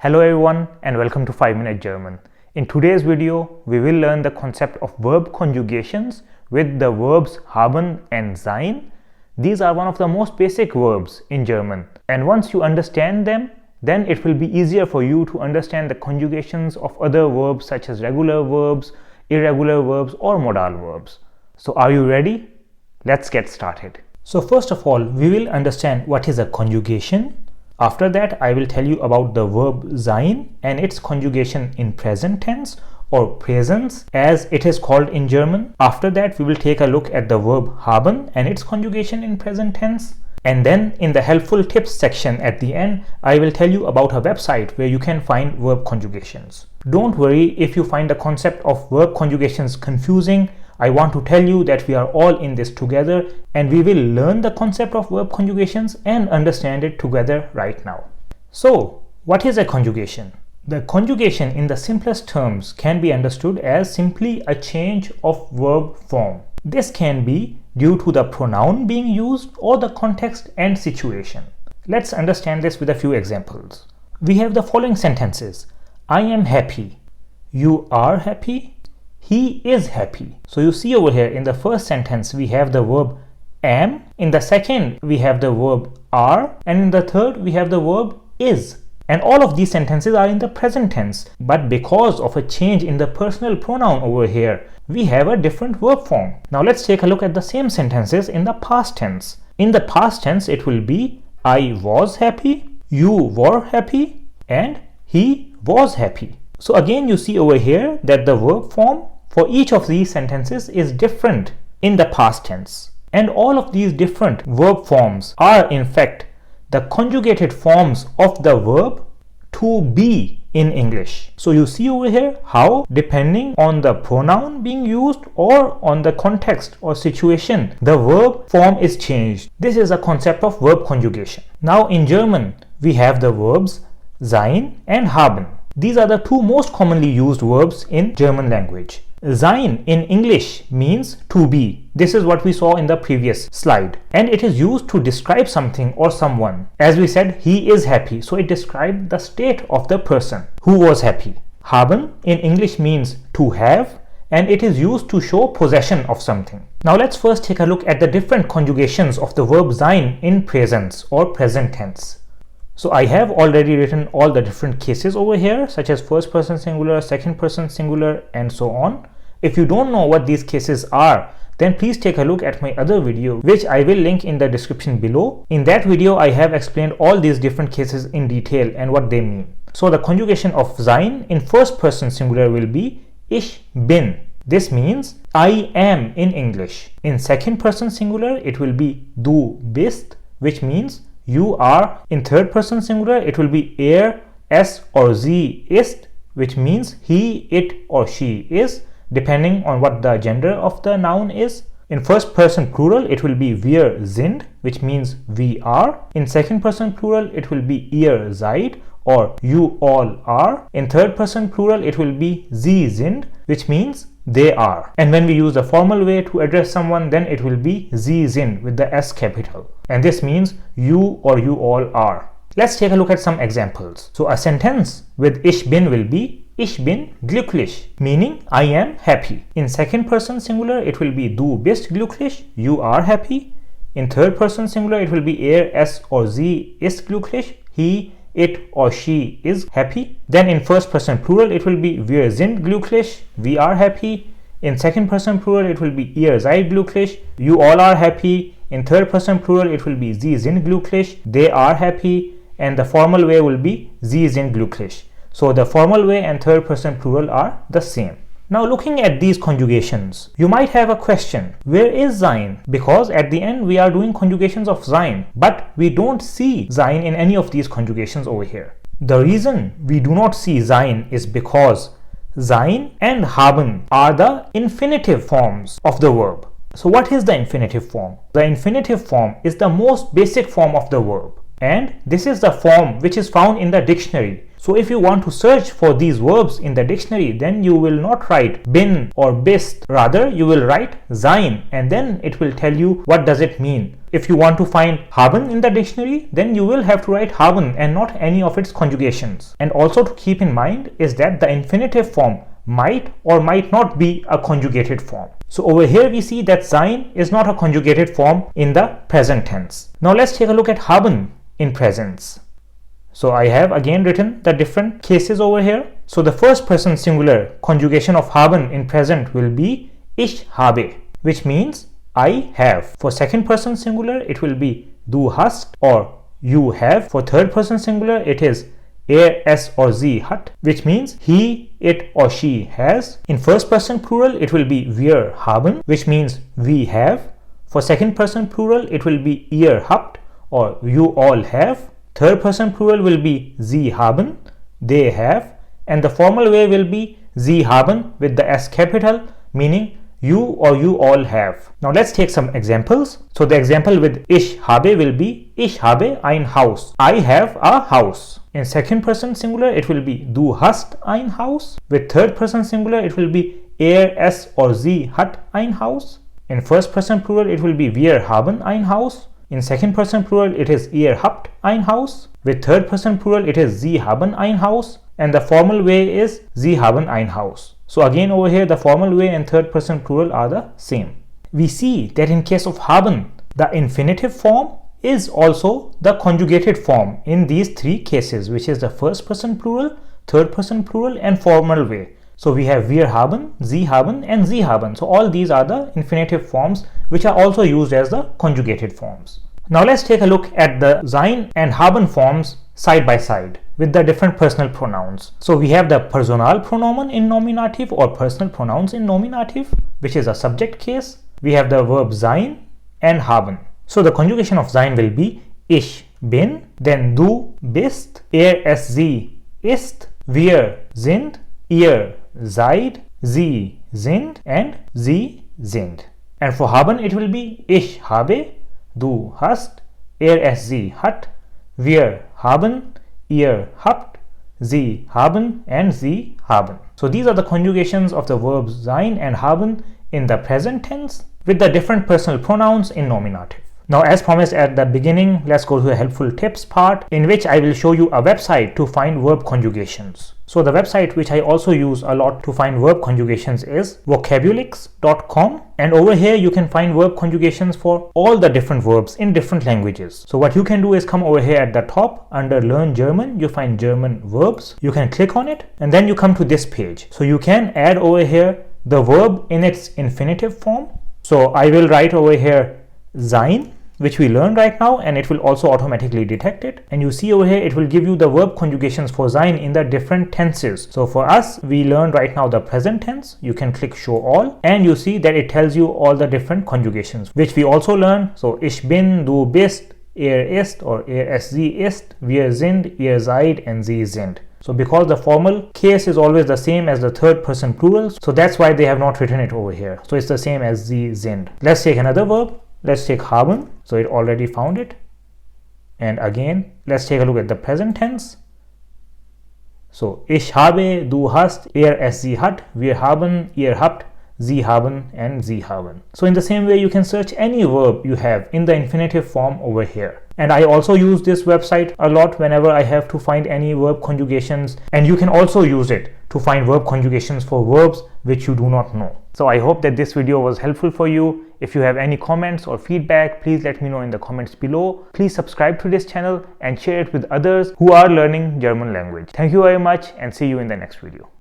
Hello everyone and welcome to 5-Minute German. In today's video, we will learn the concept of verb conjugations with the verbs haben and sein. These are one of the most basic verbs in German, and once you understand them, then it will be easier for you to understand the conjugations of other verbs such as regular verbs, irregular verbs or modal verbs. So are you ready? Let's get started. So first of all, we will understand what is a conjugation. After that, I will tell you about the verb sein and its conjugation in present tense or Präsens as it is called in German. After that, we will take a look at the verb haben and its conjugation in present tense. And then in the helpful tips section at the end, I will tell you about a website where you can find verb conjugations. Don't worry if you find the concept of verb conjugations confusing. I want to tell you that we are all in this together and we will learn the concept of verb conjugations and understand it together right now. So, what is a conjugation? The conjugation in the simplest terms can be understood as simply a change of verb form. This can be due to the pronoun being used or the context and situation. Let's understand this with a few examples. We have the following sentences. I am happy. You are happy. He is happy. So you see over here in the first sentence we have the verb am, in the second we have the verb are, and in the third we have the verb is. And all of these sentences are in the present tense, but because of a change in the personal pronoun over here, we have a different verb form. Now let's take a look at the same sentences in the past tense. In the past tense it will be I was happy, you were happy, and he was happy. So again you see over here that the verb form for each of these sentences is different in the past tense. And all of these different verb forms are in fact the conjugated forms of the verb to be in English. So you see over here how depending on the pronoun being used or on the context or situation, the verb form is changed. This is a concept of verb conjugation. Now in German, we have the verbs sein and haben. These are the two most commonly used verbs in German language. Sein in English means to be. This is what we saw in the previous slide. And it is used to describe something or someone. As we said, he is happy. So it described the state of the person who was happy. Haben in English means to have, and it is used to show possession of something. Now let's first take a look at the different conjugations of the verb sein in Präsens or present tense. So I have already written all the different cases over here, such as first person singular, second person singular, and so on. If you don't know what these cases are, then please take a look at my other video, which I will link in the description below. In that video, I have explained all these different cases in detail and what they mean. So the conjugation of sein in first person singular will be ich bin. This means I am in English. In second person singular, it will be du bist, which means you are. In third person singular, it will be es or sie ist, which means he, it or she is, depending on what the gender of the noun is. In first person plural, it will be wir sind, which means we are. In second person plural, it will be ihr seid or you all are. In third person plural, it will be sie sind, which means they are. And when we use the formal way to address someone, then it will be sie sind with the S capital. And this means you or you all are. Let's take a look at some examples. So a sentence with ich bin will be ich bin glücklich, meaning I am happy. In second person singular, it will be du bist glücklich, you are happy. In third person singular, it will be es or sie ist glücklich, he, it or she is happy. Then in first person plural, it will be wir sind glücklich, we are happy. In second person plural, it will be ihr seid glücklich, you all are happy. In third person plural, it will be sie sind glücklich, they are happy. And the formal way will be sie sind glücklich. So the formal way and third person plural are the same. Now looking at these conjugations, you might have a question, where is sein? Because at the end we are doing conjugations of sein, but we don't see sein in any of these conjugations over here. The reason we do not see sein is because sein and haben are the infinitive forms of the verb. So what is the infinitive form? The infinitive form is the most basic form of the verb, and this is the form which is found in the dictionary. So if you want to search for these verbs in the dictionary, then you will not write bin or bist, rather you will write sein, and then it will tell you what does it mean. If you want to find haben in the dictionary, then you will have to write haben and not any of its conjugations. And also to keep in mind is that the infinitive form might or might not be a conjugated form. So over here we see that sein is not a conjugated form in the present tense. Now let's take a look at haben in presence. So I have again written the different cases over here. So the first person singular conjugation of haben in present will be ich habe, which means I have. For second person singular it will be du hast or you have. For third person singular it is es or sie hat, which means he, it or she has. In first person plural it will be wir haben, which means we have. For second person plural it will be ihr habt or you all have. Third person plural will be sie haben, they have, and the formal way will be sie haben with the S capital, meaning you or you all have. Now let's take some examples. So the example with ich habe will be ich habe ein Haus. I have a house. In second person singular it will be du hast ein Haus. With third person singular it will be es or sie hat ein Haus. In first person plural it will be wir haben ein Haus. In second person plural it is ihr habt ein Haus. With third person plural it is sie haben ein Haus. And the formal way is sie haben ein Haus. So again over here the formal way and third person plural are the same. We see that in case of haben, the infinitive form is also the conjugated form in these three cases, which is the first person plural, third person plural and formal way. So we have wir haben, sie haben and sie haben. So all these are the infinitive forms which are also used as the conjugated forms. Now let's take a look at the sein and haben forms side by side with the different personal pronouns. So we have the personal pronomen in nominative or personal pronouns in nominative, which is a subject case. We have the verb sein and haben. So the conjugation of sein will be ich bin, then du bist, es sie ist, wir sind, ihr seid, sie sind and sie sind. And for haben it will be ich habe, du hast, es sie hat, wir haben, ihr habt, sie haben and sie haben. So these are the conjugations of the verbs sein and haben in the present tense with the different personal pronouns in nominative. Now as promised at the beginning, let's go to the helpful tips part, in which I will show you a website to find verb conjugations. So the website which I also use a lot to find verb conjugations is vocabulix.com, and over here you can find verb conjugations for all the different verbs in different languages. So what you can do is come over here at the top under learn German, you find German verbs, you can click on it and then you come to this page. So you can add over here the verb in its infinitive form. So I will write over here sein, which we learned right now, and it will also automatically detect it. And you see over here it will give you the verb conjugations for sein in the different tenses. So for us we learned right now the present tense. You can click show all and you see that it tells you all the different conjugations which we also learned. So ich bin, du bist, ist or es sie ist, wir sind, ihr seid and sie sind. So because the formal case is always the same as the third person plural, so that's why they have not written it over here. So it's the same as sie sind. Let's take another verb. Let's take haben. So it already found it. And again, let's take a look at the present tense. So ich habe, du hast, es sie hat, wir haben, ihr habt, sie haben and sie haben. So in the same way you can search any verb you have in the infinitive form over here. And I also use this website a lot whenever I have to find any verb conjugations, and you can also use it to find verb conjugations for verbs which you do not know. So I hope that this video was helpful for you. If you have any comments or feedback, please let me know in the comments below. Please subscribe to this channel and share it with others who are learning German language. Thank you very much and see you in the next video.